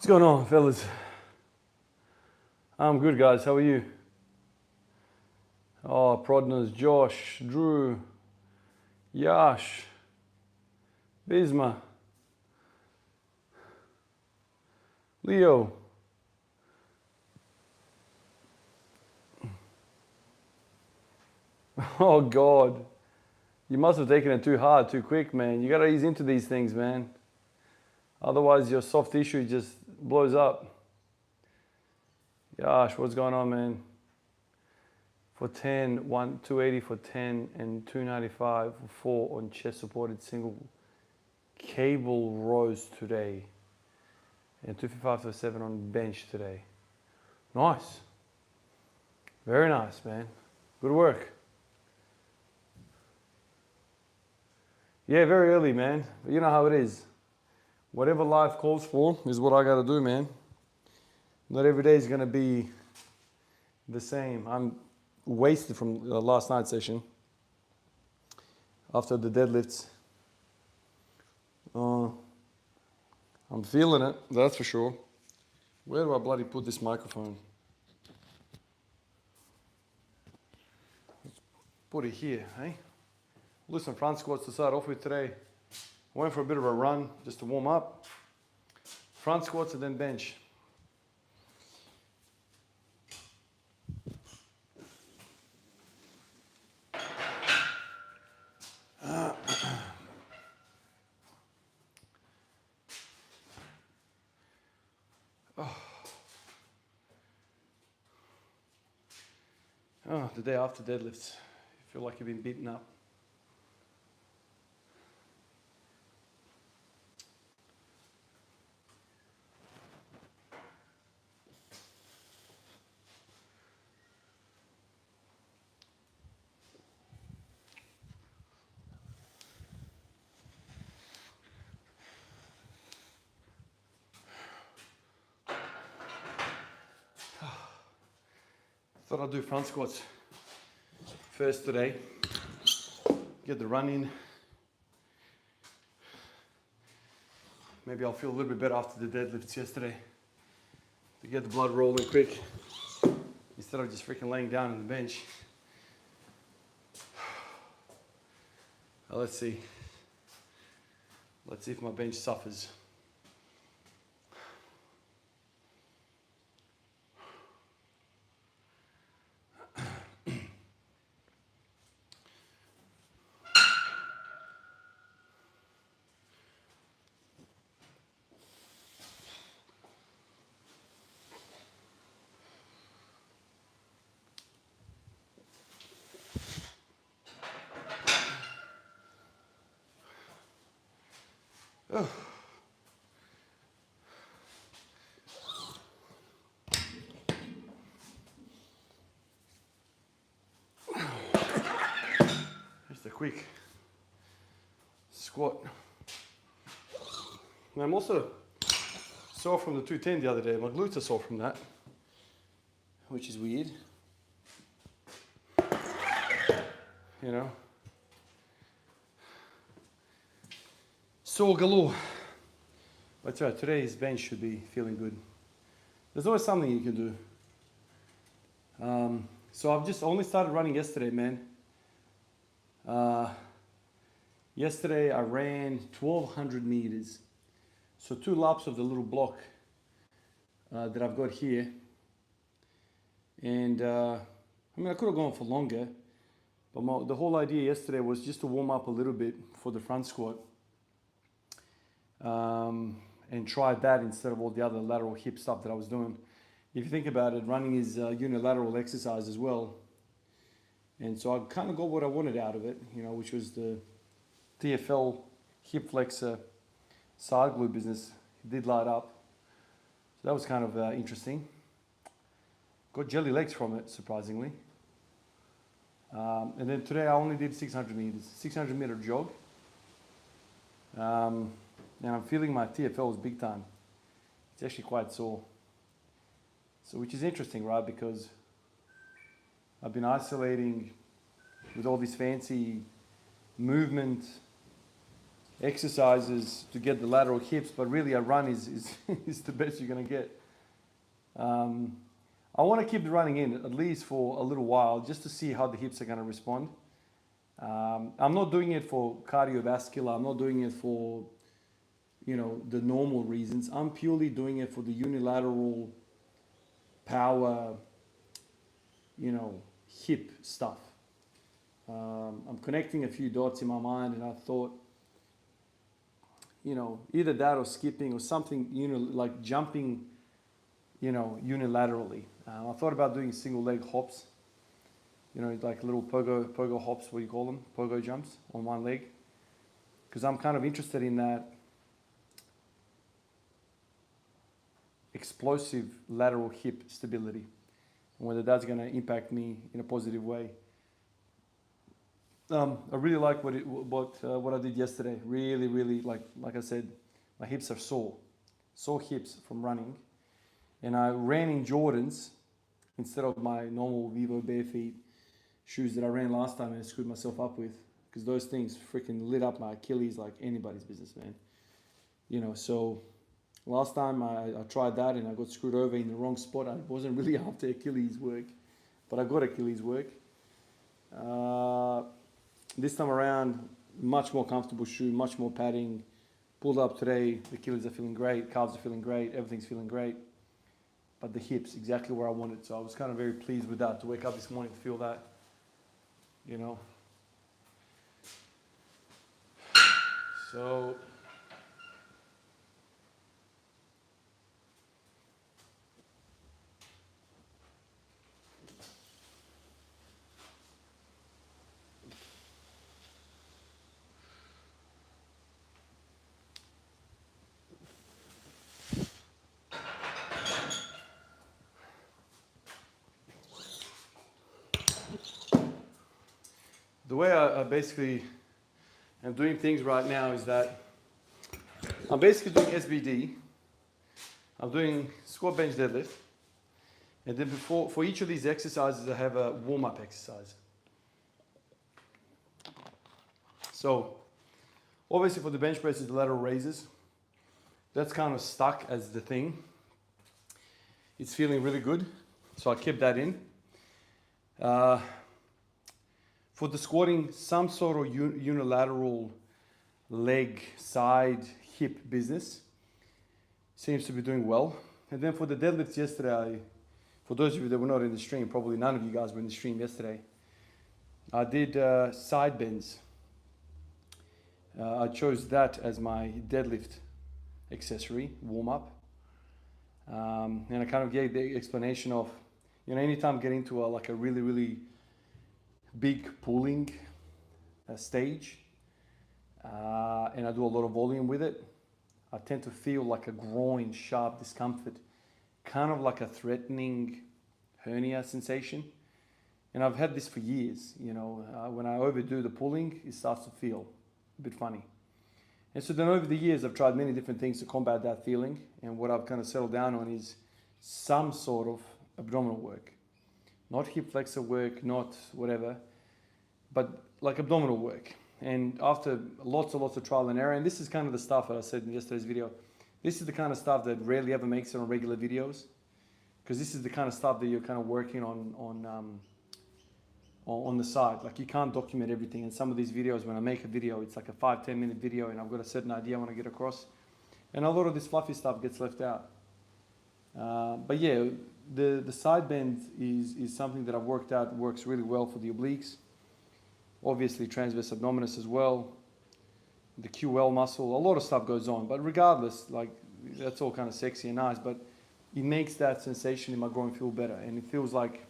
What's going on, fellas? I'm good, guys. How are you? Oh, Prodners, Josh, Drew, Yash, Bisma, Leo. Oh, God. You must have taken it too hard, too quick, man. You gotta ease into these things, man. Otherwise, your soft tissue just blows up. Yash, what's going on, man? For 10, 280 for 10 and 295 for 4 on chest supported single cable rows today. And 255 for 7 on bench today. Nice. Very nice, man. Good work. Yeah, very early, man. But you know how it is. Whatever life calls for is what I gotta do, man. Not every day is gonna be the same. I'm wasted from last night's session after the deadlifts. I'm feeling it, that's for sure. Where do I bloody put this microphone? Let's put it here, eh? Do some front squats to start off with today. Went for a bit of a run just to warm up. Front squats and then bench. Oh, the day after deadlifts, you feel like you've been beaten up. Thought I'd do front squats first today. Get the run in. Maybe I'll feel a little bit better after the deadlifts yesterday. To get the blood rolling quick. Instead of just freaking laying down on the bench. Well, let's see. Let's see if my bench suffers. Oh. Just a quick squat. And I'm also sore from the 210 the other day. My glutes are sore from that, which is weird. You know? Sore galore. That's right, today's bench should be feeling good. There's always something you can do. So I've just only started running yesterday, man. Yesterday I ran 1,200 meters. So 2 laps of the little block that I've got here. And I mean, I could have gone for longer, but the whole idea yesterday was just to warm up a little bit for the front squat. And try that instead of all the other lateral hip stuff that I was doing. If you think about it, running is a unilateral exercise as well. And so I kind of got what I wanted out of it, you know, which was the TFL hip flexor side glute business. It did light up. So that was kind of interesting. Got jelly legs from it, surprisingly. And then today I only did 600 meters, 600 meter jog. And I'm feeling my TFLs big time. It's actually quite sore. So which is interesting, right? Because I've been isolating with all this fancy movement exercises to get the lateral hips, but really a run is is the best you're going to get. I want to keep the running in at least for a little while just to see how the hips are going to respond. I'm not doing it for cardiovascular. I'm not doing it for, you know, the normal reasons. I'm purely doing it for the unilateral power, you know, hip stuff. I'm connecting a few dots in my mind, and I thought, you know, either that or skipping or something, you know, like jumping, you know, unilaterally. I thought about doing single leg hops, you know, like little pogo hops, what do you call them? Pogo jumps on one leg. Because I'm kind of interested in that explosive lateral hip stability, and whether that's going to impact me in a positive way. I really like what I did yesterday. Really, like I said, my hips are sore hips from running, and I ran in Jordans instead of my normal Vivo bare feet shoes that I ran last time and I screwed myself up with, because those things freaking lit up my Achilles like anybody's business, man. You know, so last time I tried that and I got screwed over in the wrong spot. I wasn't really after Achilles work, but I got Achilles work. This time around, much more comfortable shoe, much more padding. Pulled up today, the Achilles are feeling great, calves are feeling great, everything's feeling great. But the hips, exactly where I wanted. So I was kind of very pleased with that, to wake up this morning to feel that, you know. So the way I basically am doing things right now is that I'm basically doing SBD. I'm doing squat, bench, deadlift. And then for each of these exercises, I have a warm-up exercise. So obviously for the bench press is the lateral raises. That's kind of stuck as the thing. It's feeling really good, so I kept that in. For the squatting, some sort of unilateral leg, side, hip business seems to be doing well. And then for the deadlifts yesterday, for those of you that were not in the stream, probably none of you guys were in the stream yesterday, I did side bends. I chose that as my deadlift accessory, warm up. And I kind of gave the explanation of, you know, anytime I get into like a really big pulling stage, and I do a lot of volume with it, I tend to feel like a groin sharp discomfort, kind of like a threatening hernia sensation. And I've had this for years, you know, when I overdo the pulling, it starts to feel a bit funny. And so then over the years, I've tried many different things to combat that feeling. And what I've kind of settled down on is some sort of abdominal work. Not hip flexor work, not whatever, but like abdominal work. And after lots of trial and error, and this is kind of the stuff that I said in yesterday's video, this is the kind of stuff that rarely ever makes it on regular videos, because this is the kind of stuff that you're kind of working on the side. Like, you can't document everything. And some of these videos, when I make a video, it's like a 5-10 minute video and I've got a certain idea I want to get across. And a lot of this fluffy stuff gets left out. But yeah, the side bend is something that I've worked out works really well for the obliques. Obviously transverse abdominis as well. The QL muscle, a lot of stuff goes on. But regardless, like, that's all kind of sexy and nice, but it makes that sensation in my groin feel better. And it feels like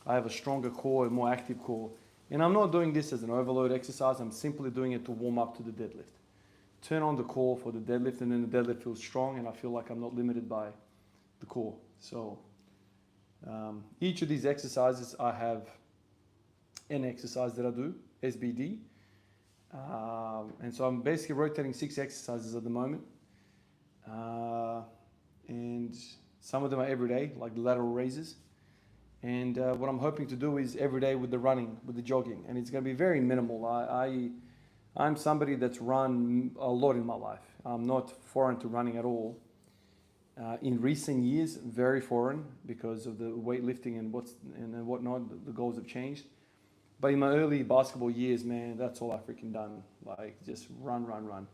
I have a stronger core, a more active core. And I'm not doing this as an overload exercise. I'm simply doing it to warm up to the deadlift. Turn on the core for the deadlift, and then the deadlift feels strong, and I feel like I'm not limited by the core. So each of these exercises, I have an exercise that I do, SBD. And so I'm basically rotating 6 exercises at the moment. And some of them are every day, like the lateral raises. And what I'm hoping to do is every day with the running, with the jogging. And it's going to be very minimal. I I'm somebody that's run a lot in my life. I'm not foreign to running at all. In recent years, very foreign because of the weightlifting and whatnot. The goals have changed. But in my early basketball years, man, that's all I freaking done. Like just run, run, run.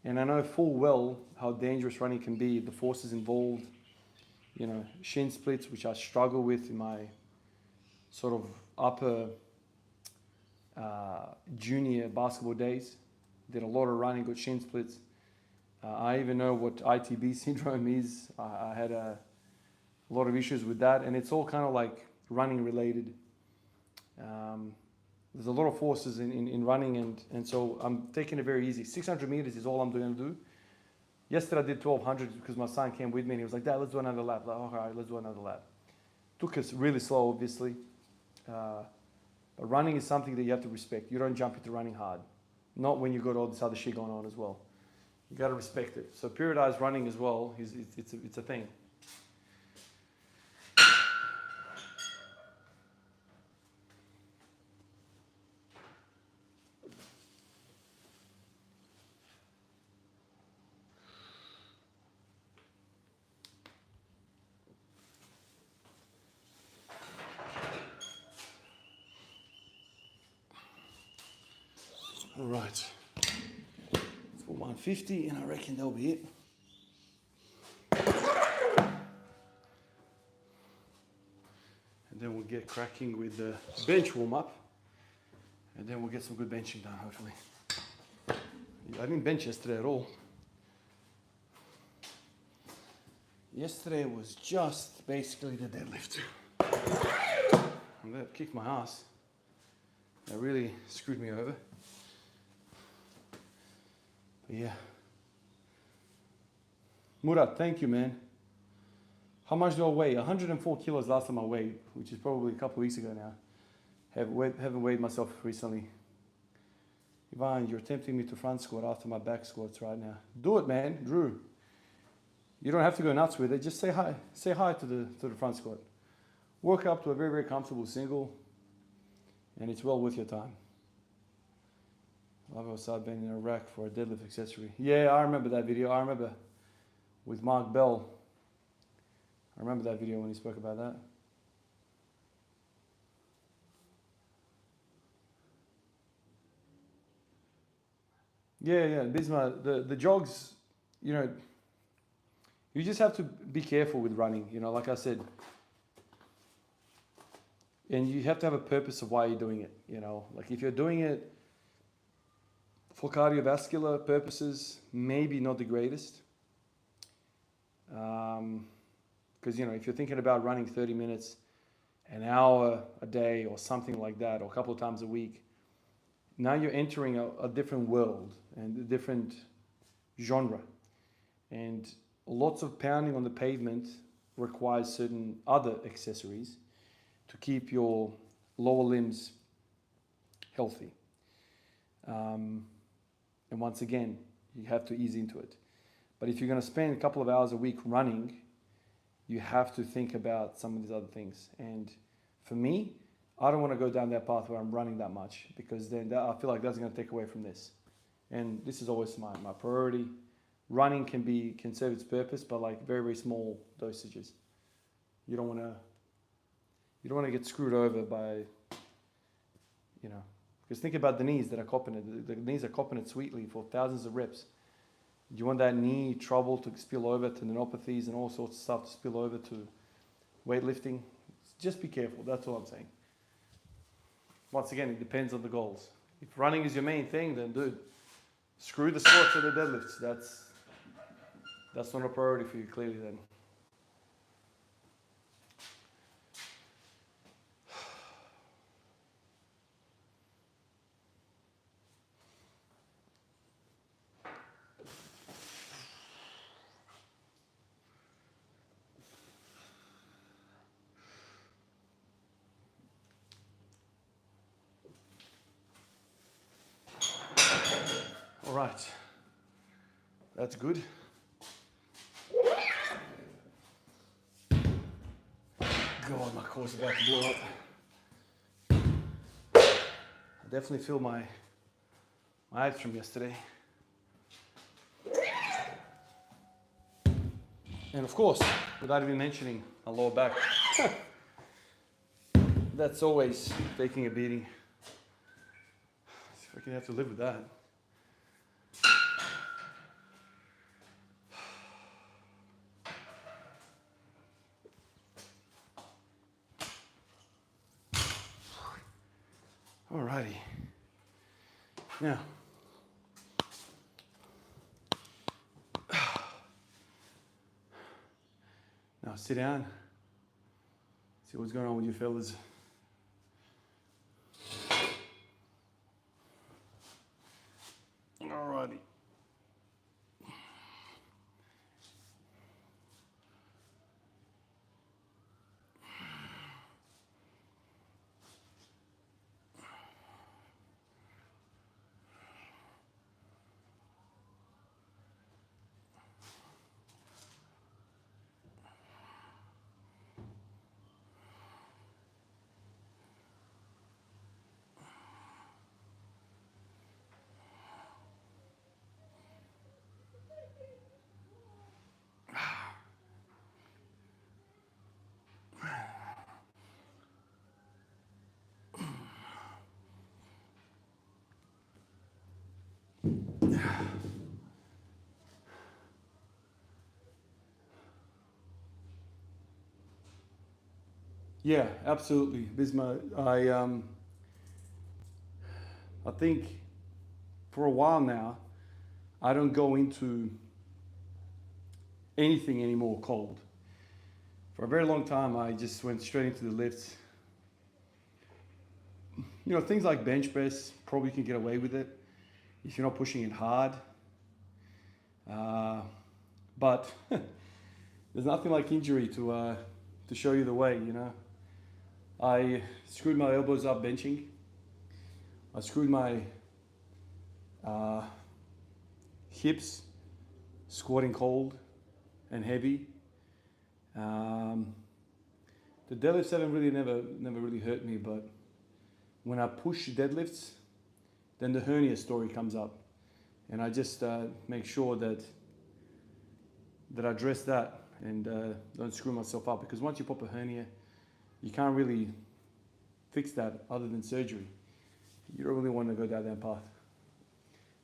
And I know full well how dangerous running can be. The forces involved, you know, shin splits, which I struggle with in my sort of upper junior basketball days. Did a lot of running, got shin splits. I even know what ITB syndrome is. I had a lot of issues with that, and it's all kind of like running related. There's a lot of forces in running, and so I'm taking it very easy. 600 meters is all I'm going to do. Yesterday I did 1200 because my son came with me and he was like, Dad, let's do another lap. Like, all right, let's do another lap. Took us really slow, obviously. But running is something that you have to respect. You don't jump into running hard. Not when you've got all this other shit going on as well. You got to respect it. So periodized running as well, it's a thing. All right, let's put 150 and I reckon that'll be it. And then we'll get cracking with the bench warm up and then we'll get some good benching done hopefully. I didn't bench yesterday at all. Yesterday was just basically the deadlift. And that kicked my ass. That really screwed me over. Yeah. Murat, thank you, man. How much do I weigh? 104 kilos last time I weighed, which is probably a couple of weeks ago now. Haven't weighed myself recently. Ivan, you're tempting me to front squat after my back squats right now. Do it, man, Drew. You don't have to go nuts with it. Just say hi. Say hi to the front squat. Work up to a very, very comfortable single, and it's well worth your time. I've also been in Iraq for a deadlift accessory. Yeah, I remember that video. I remember with Mark Bell. I remember that video when he spoke about that. Yeah, Bismarck, the jogs, you know, you just have to be careful with running, you know, like I said. And you have to have a purpose of why you're doing it, you know. Like if you're doing it for cardiovascular purposes, maybe not the greatest. Because, you know, if you're thinking about running 30 minutes, an hour a day or something like that, or a couple of times a week, now you're entering a different world and a different genre. And lots of pounding on the pavement requires certain other accessories to keep your lower limbs healthy. And once again, you have to ease into it. But if you're going to spend a couple of hours a week running, you have to think about some of these other things. And for me, I don't want to go down that path where I'm running that much, because then I feel like that's going to take away from this. And this is always my priority. Running can serve its purpose, but like very, very small dosages. You don't want to get screwed over by, you know, because think about the knees that are copping it. The knees are copping it sweetly for thousands of reps. Do you want that knee trouble to spill over to tendinopathies and all sorts of stuff to spill over to weightlifting? Just be careful. That's all I'm saying. Once again, it depends on the goals. If running is your main thing, then dude, screw the squats or the deadlifts. That's not a priority for you, clearly then. All right, that's good. God, my core's about to blow up. I definitely feel my my abs from yesterday. And of course, without even mentioning my lower back. That's always taking a beating. I can have to live with that. Alrighty. Now, sit down. See what's going on with you fellas. Alrighty. Yeah, absolutely, Bisma. I think for a while now, I don't go into anything anymore cold. For a very long time, I just went straight into the lifts. You know, things like bench press, probably can get away with it if you're not pushing it hard. But there's nothing like injury to show you the way, you know. I screwed my elbows up benching. I screwed my hips squatting cold and heavy. The deadlifts haven't really never really hurt me, but when I push deadlifts, then the hernia story comes up, and I just make sure that I address that and don't screw myself up, because once you pop a hernia, you can't really fix that other than surgery. You don't really want to go down that path.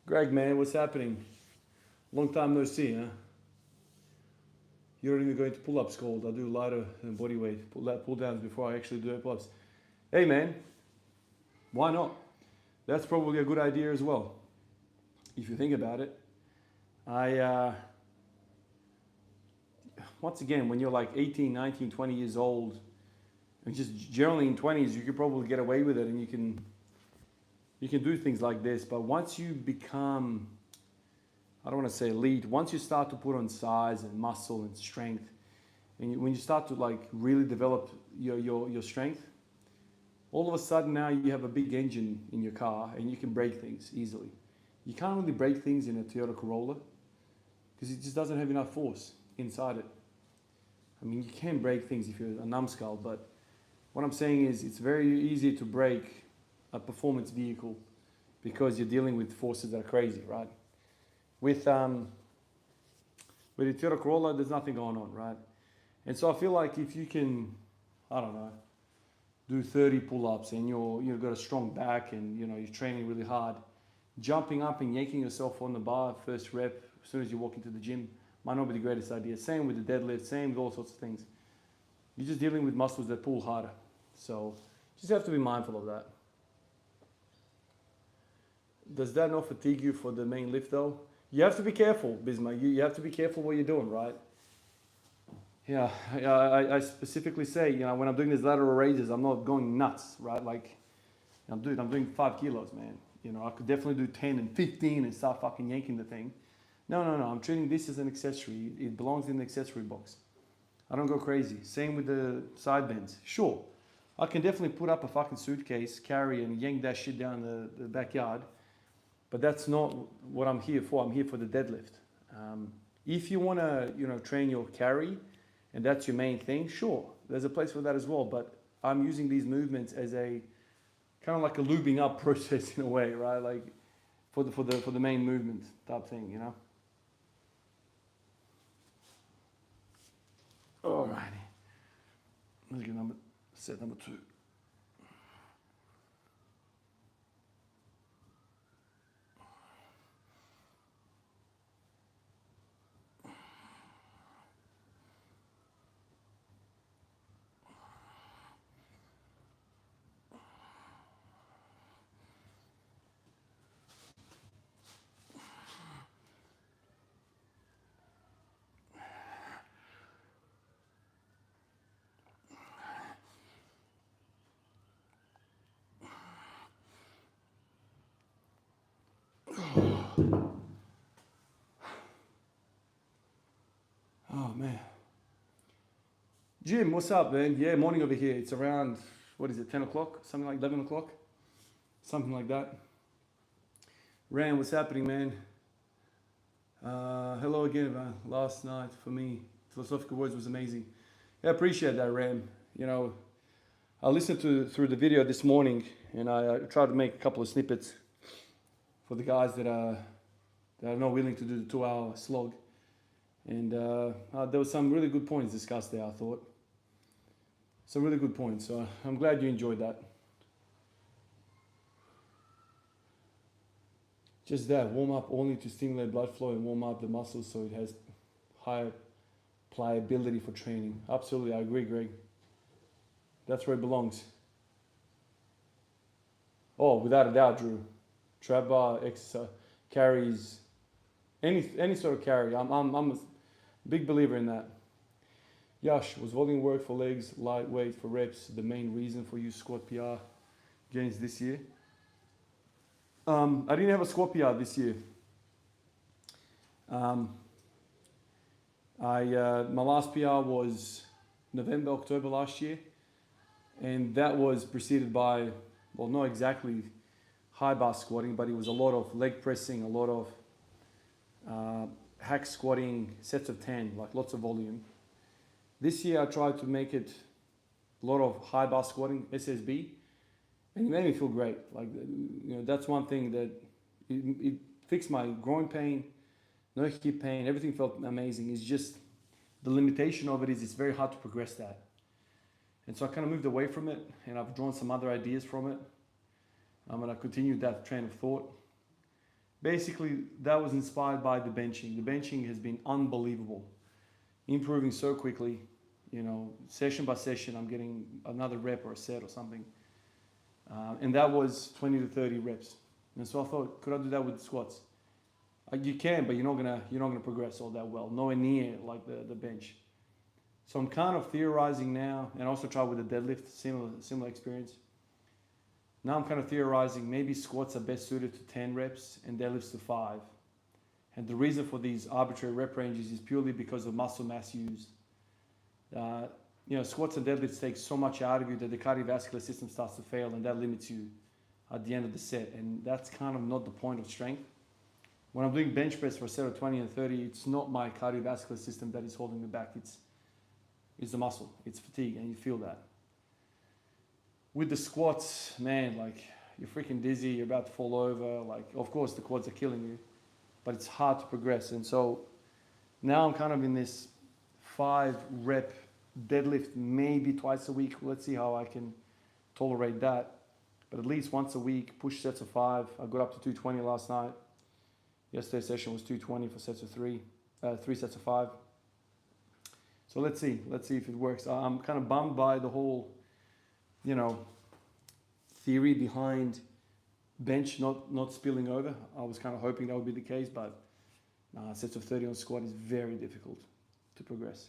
Greg, man, what's happening? Long time no see, huh? You don't even go into pull-ups cold. I do lighter than body weight, pull downs before I actually do pull-ups. Hey, man, why not? That's probably a good idea as well, if you think about it. Once again, when you're like 18, 19, 20 years old, and just generally in 20s, you could probably get away with it, and you can do things like this. But once you become, I don't want to say elite, once you start to put on size and muscle and strength, and when you start to like really develop your strength, all of a sudden now you have a big engine in your car and you can break things easily. You can't really break things in a Toyota Corolla because it just doesn't have enough force inside it. I mean, you can break things if you're a numbskull, but what I'm saying is it's very easy to break a performance vehicle because you're dealing with forces that are crazy, right? With the Toyota Corolla, there's nothing going on, right? And so I feel like if you can, I don't know, do 30 pull-ups and you've got a strong back and you're training really hard, jumping up and yanking yourself on the bar first rep as soon as you walk into the gym might not be the greatest idea. Same with the deadlift, same with all sorts of things. You're just dealing with muscles that pull harder. So just have to be mindful of that. Does that not fatigue you for the main lift though? You have to be careful, Bisma. You have to be careful what you're doing, right? Yeah, I specifically say, when I'm doing these lateral raises, I'm not going nuts, right? Like, I'm doing 5 kilos, man. I could definitely do 10 and 15 and start fucking yanking the thing. No, I'm treating this as an accessory. It belongs in the accessory box. I don't go crazy. Same with the side bends. Sure, I can definitely put up a fucking suitcase, carry and yank that shit down the backyard. But that's not what I'm here for. I'm here for the deadlift. If you want to, train your carry, and that's your main thing, sure, there's a place for that as well. But I'm using these movements as a kind of like a lubing up process in a way, right? Like for the main movement type thing, you know. Alrighty, let's get set number 2. Oh man, Jim, what's up, man? Yeah, morning over here. It's around, what is it, 10 o'clock, something like 11 o'clock, something like that. Ram, what's happening, man? Hello again. Last night for me, Philosophical Words was amazing. Yeah, I appreciate that, Ram. You know, I listened through the video this morning, and I tried to make a couple of snippets for the guys that are not willing to do the 2-hour slog. And there was some really good points discussed there, I thought. Some really good points. So I'm glad you enjoyed that. Just that, warm up only to stimulate blood flow and warm up the muscles so it has higher pliability for training. Absolutely, I agree, Greg. That's where it belongs. Oh, without a doubt, Drew. Trap bar, exercise, carries, any sort of carry. I'm a big believer in that. Yash, was volume work for legs, lightweight for reps the main reason for you squat PR gains this year? I didn't have a squat PR this year. My last PR was November, October last year, and that was preceded by, well, not exactly high bar squatting, but it was a lot of leg pressing, a lot of hack squatting, sets of 10, like lots of volume. This year I tried to make it a lot of high bar squatting, SSB, and it made me feel great. Like, you know, that's one thing that it fixed my groin pain, no hip pain, everything felt amazing. It's just the limitation of it is it's very hard to progress that. And so I kind of moved away from it, and I've drawn some other ideas from it. And I continued that train of thought. Basically, that was inspired by the benching. The benching has been unbelievable, improving so quickly. You know, session by session, I'm getting another rep or a set or something. And that was 20 to 30 reps. And so I thought, could I do that with squats? You can, but you're not gonna progress all that well. Nowhere near like the bench. So I'm kind of theorizing now, and also try with the deadlift, similar experience. Now I'm kind of theorizing maybe squats are best suited to 10 reps and deadlifts to 5. And the reason for these arbitrary rep ranges is purely because of muscle mass used. You know, squats and deadlifts take so much out of you that the cardiovascular system starts to fail, and that limits you at the end of the set. And that's kind of not the point of strength. When I'm doing bench press for a set of 20 and 30, it's not my cardiovascular system that is holding me back. It's the muscle, it's fatigue, and you feel that. With the squats, man, like, you're freaking dizzy, you're about to fall over. Like, of course the quads are killing you, but it's hard to progress. And so now I'm kind of in this 5 rep deadlift, maybe twice a week. Let's see how I can tolerate that. But at least once a week, push sets of 5. I got up to 220 last night. Yesterday's session was 220 for sets of 3 sets of 5. So let's see if it works. I'm kind of bummed by the whole, you know, theory behind bench not spilling over. I was kind of hoping that would be the case, but sets of 30 on squat is very difficult to progress.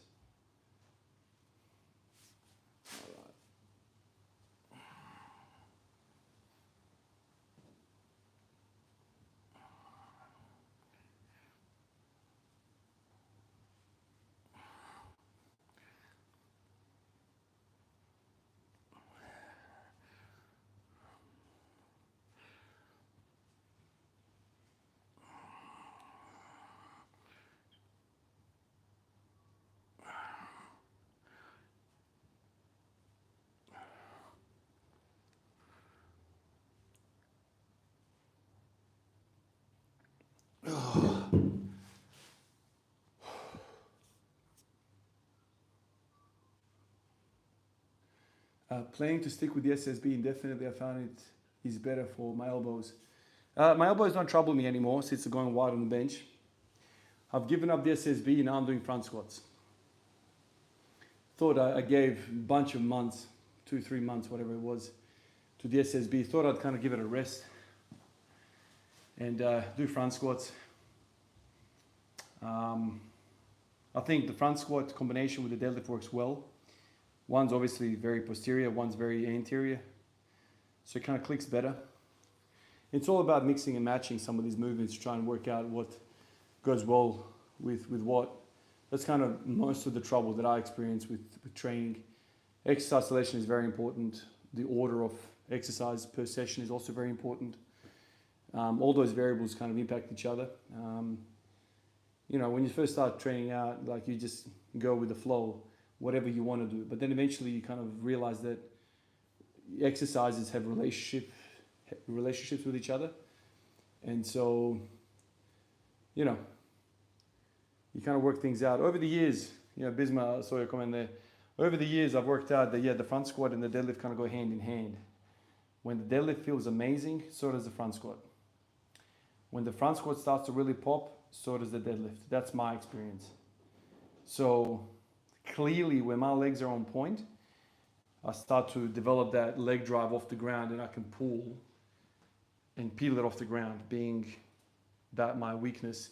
Planning to stick with the SSB indefinitely. I found it is better for my elbows. My elbows don't trouble me anymore since they're going wide on the bench. I've given up the SSB, now I'm doing front squats. Thought I gave a bunch of months, 2-3 months, whatever it was, to the SSB. Thought I'd kind of give it a rest and do front squats. I think the front squat combination with the deadlift works well. One's obviously very posterior, one's very anterior. So it kind of clicks better. It's all about mixing and matching some of these movements to try and work out what goes well with what. That's kind of most of the trouble that I experience with training. Exercise selection is very important. The order of exercise per session is also very important. All those variables kind of impact each other. You know, when you first start training out, like you just go with the flow, whatever you want to do. But then eventually you kind of realize that exercises have relationships with each other. And so, you know, you kind of work things out. Over the years, you know, Bisma, I saw your comment there. Over the years, I've worked out that, yeah, the front squat and the deadlift kind of go hand in hand. When the deadlift feels amazing, so does the front squat. When the front squat starts to really pop, so does the deadlift. That's my experience. So clearly, when my legs are on point, I start to develop that leg drive off the ground and I can pull and peel it off the ground, being my weakness,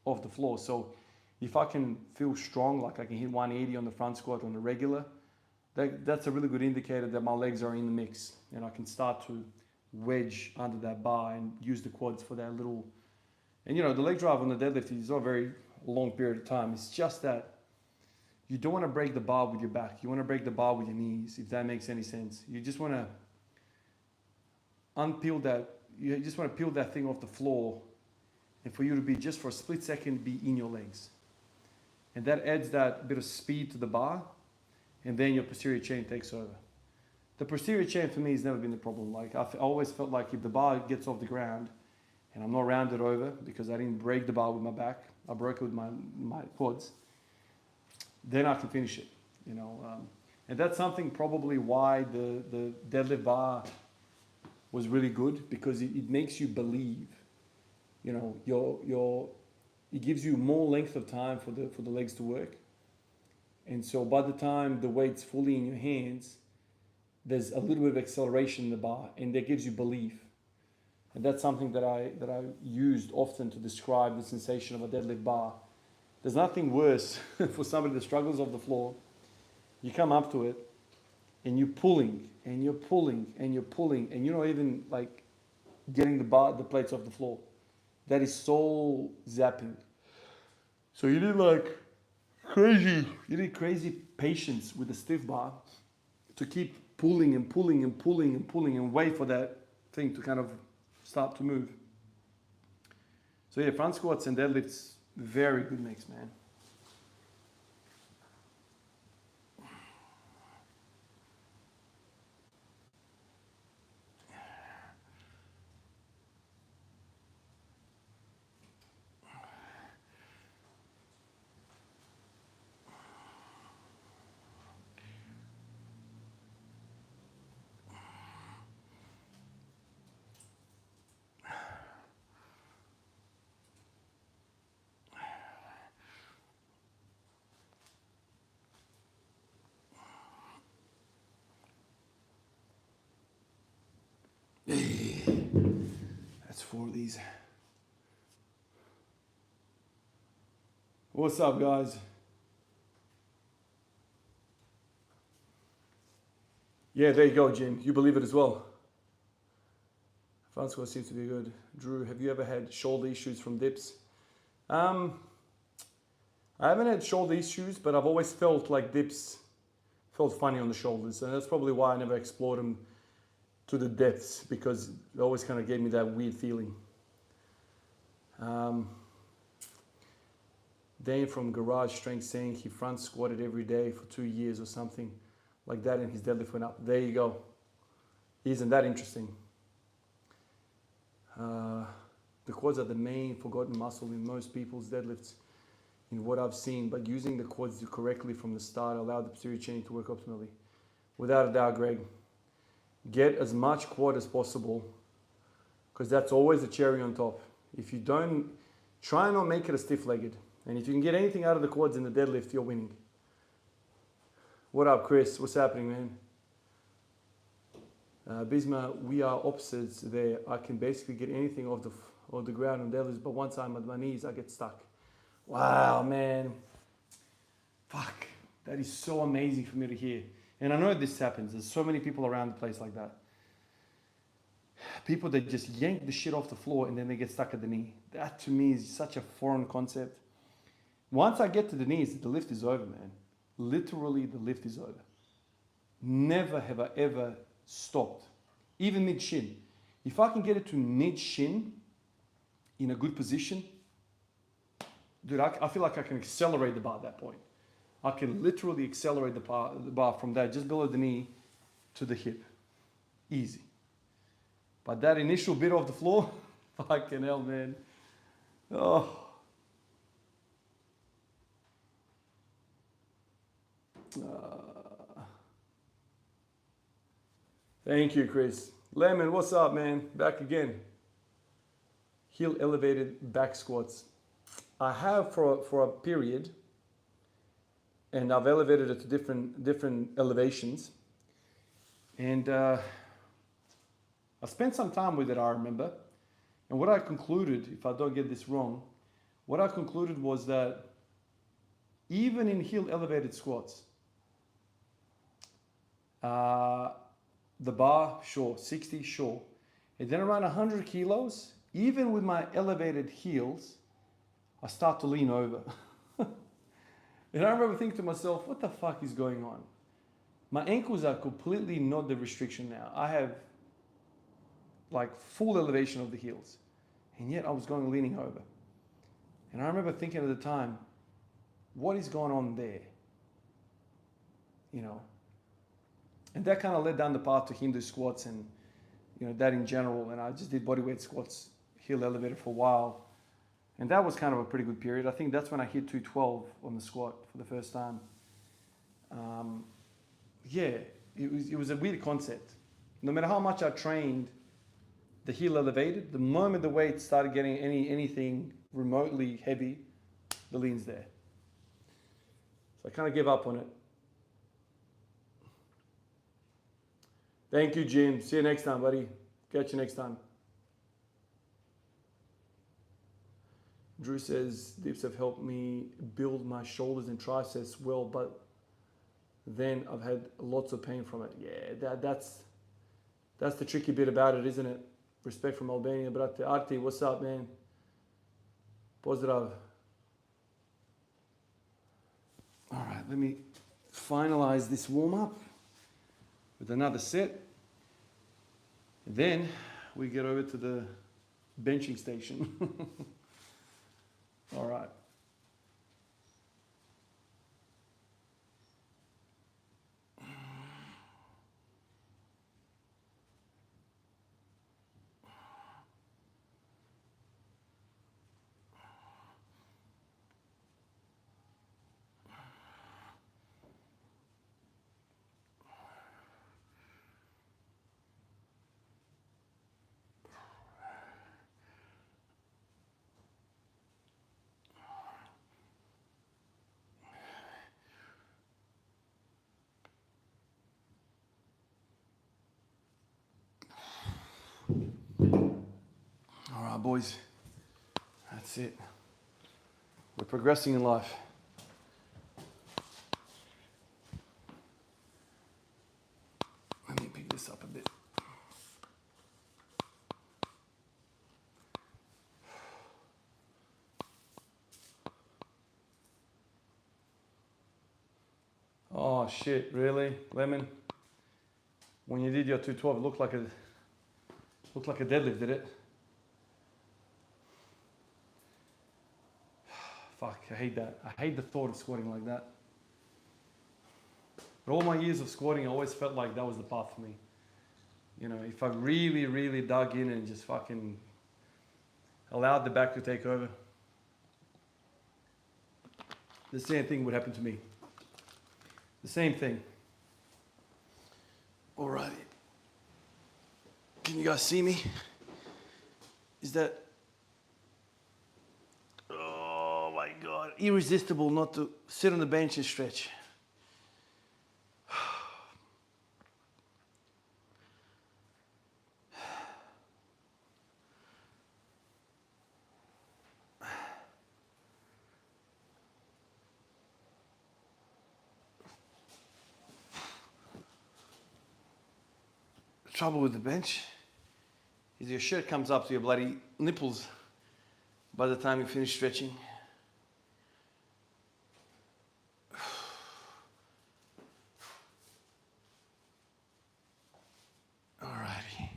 off the floor. So if I can feel strong, like I can hit 180 on the front squat on a regular, that's a really good indicator that my legs are in the mix and I can start to wedge under that bar and use the quads for that little. And you know, the leg drive on the deadlift is not a very long period of time. It's just that you don't want to break the bar with your back. You want to break the bar with your knees, if that makes any sense. You just want to unpeel that. You just want to peel that thing off the floor and for you to be, just for a split second, be in your legs. And that adds that bit of speed to the bar, and then your posterior chain takes over. The posterior chain for me has never been the problem. Like I've always felt like if the bar gets off the ground and I'm not rounded over because I didn't break the bar with my back, I broke it with my quads, then I can finish it, you know. And that's something probably why the deadlift bar was really good, because it makes you believe, you know, it gives you more length of time for the legs to work. And so by the time the weight's fully in your hands, there's a little bit of acceleration in the bar, and that gives you belief. And that's something that I used often to describe the sensation of a deadlift bar. There's nothing worse for somebody that struggles off the floor. You come up to it, and you're pulling, and you're pulling, and you're pulling, and you're not even like getting the plates off the floor. That is so zapping. So you need crazy patience with the stiff bar to keep pulling and pulling and pulling and pulling and wait for that thing to kind of start to move. So yeah, front squats and deadlifts, very good mix, man. That's 4 of these. What's up, guys? Yeah, there you go, Jim. You believe it as well. Front squat seems to be good. Drew, have you ever had shoulder issues from dips? I haven't had shoulder issues, but I've always felt like dips felt funny on the shoulders, and that's probably why I never explored them to the depths, because it always kind of gave me that weird feeling. Dane from Garage Strength saying he front squatted every day for 2 years or something like that, and his deadlift went up. There you go. Isn't that interesting? The quads are the main forgotten muscle in most people's deadlifts. in what I've seen, but using the quads correctly from the start allowed the posterior chain to work optimally. Without a doubt, Greg. Get as much quad as possible, because that's always a cherry on top. If you don't, try and not make it a stiff-legged. And if you can get anything out of the quads in the deadlift, you're winning. What up, Chris? What's happening, man? Bisma, we are opposites there. I can basically get anything off the ground on deadlifts, but once I'm at my knees, I get stuck. Wow, man. Fuck. That is so amazing for me to hear. And I know this happens. There's so many people around the place like that. People that just yank the shit off the floor and then they get stuck at the knee. That to me is such a foreign concept. Once I get to the knees, the lift is over, man. Literally, the lift is over. Never have I ever stopped. Even mid-shin. If I can get it to mid-shin in a good position, dude, I feel like I can accelerate the bar at that point. I can literally accelerate the bar from that, just below the knee to the hip. Easy. But that initial bit off the floor, fucking hell, man. Oh. Thank you, Chris. Lemon, what's up, man? Back again. Heel elevated back squats. I have for a period, and I've elevated it to different elevations. And I spent some time with it, I remember. And what I concluded, if I don't get this wrong, what I concluded was that even in heel elevated squats, the bar, sure, 60, sure. And then around 100 kilos, even with my elevated heels, I start to lean over. And I remember thinking to myself, what the fuck is going on? My ankles are completely not the restriction now. I have like full elevation of the heels. And yet I was going leaning over. And I remember thinking at the time, what is going on there? You know? And that kind of led down the path to Hindu squats and, you know, that in general. And I just did bodyweight squats, heel elevated for a while. And that was kind of a pretty good period. I think that's when I hit 212 on the squat for the first time. Yeah, it was a weird concept. No matter how much I trained the heel elevated, the moment the weight started getting anything remotely heavy, the lean's there. So I kind of gave up on it. Thank you, Jim. See you next time, buddy. Catch you next time. Drew says, dips have helped me build my shoulders and triceps well, but then I've had lots of pain from it. Yeah, that's the tricky bit about it, isn't it? Respect from Albania, brate. Arti, what's up, man? Pozdrav. All right, let me finalize this warm-up with another set. Then we get over to the benching station. All right. All right, boys. That's it. We're progressing in life. Let me pick this up a bit. Oh shit, really? Lemon? When you did your 212, it looked like a deadlift, did it? Fuck, I hate that. I hate the thought of squatting like that. But all my years of squatting, I always felt like that was the path for me. You know, if I really, really dug in and just fucking allowed the back to take over. the same thing would happen to me. The same thing. Alrighty. Can you guys see me? Is that... Oh my God. Irresistible not to sit on the bench and stretch. The trouble with the bench is your shirt comes up to your bloody nipples by the time you finish stretching. Alrighty.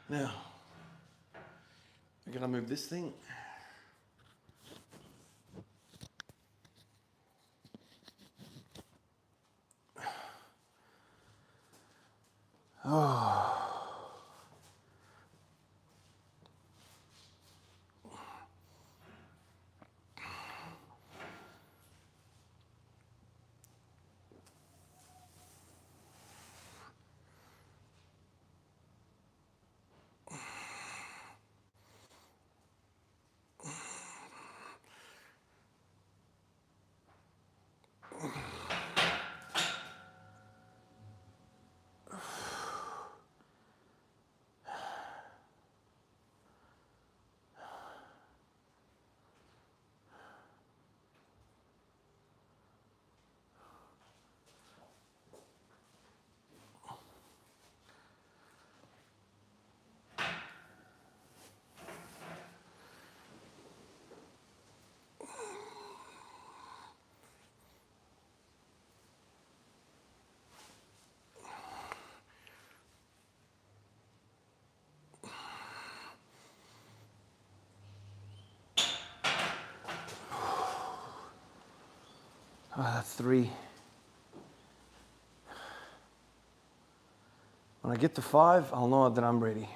Now, we're gonna move this thing. Oh. Oh, that's 3. When I get to 5, I'll know that I'm ready.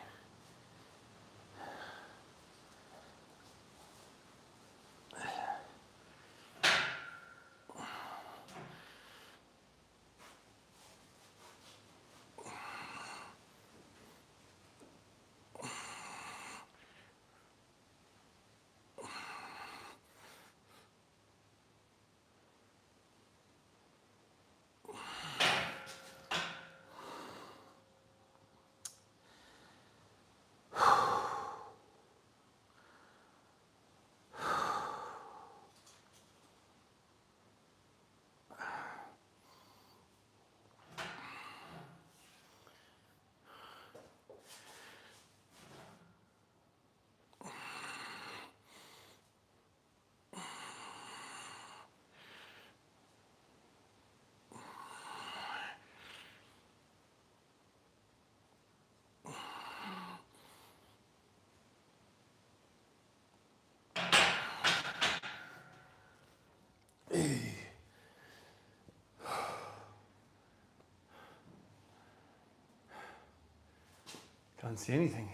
Can't see anything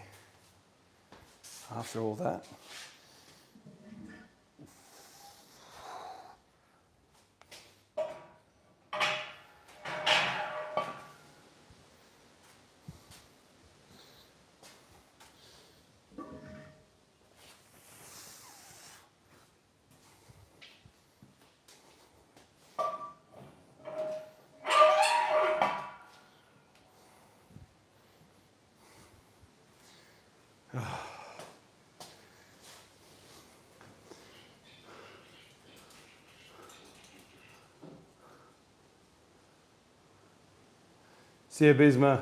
after all that. See you, Bisma.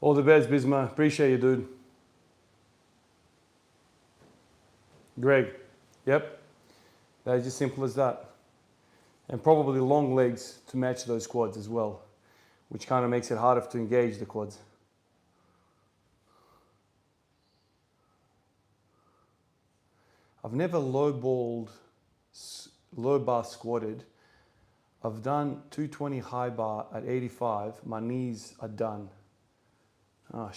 All the best, Bisma. Appreciate you, dude. Greg. Yep. That's as simple as that. And probably long legs to match those quads as well. which kind of makes it harder to engage the quads. I've never low bar squatted. I've done 220 high bar at 85. My knees are done. Oh,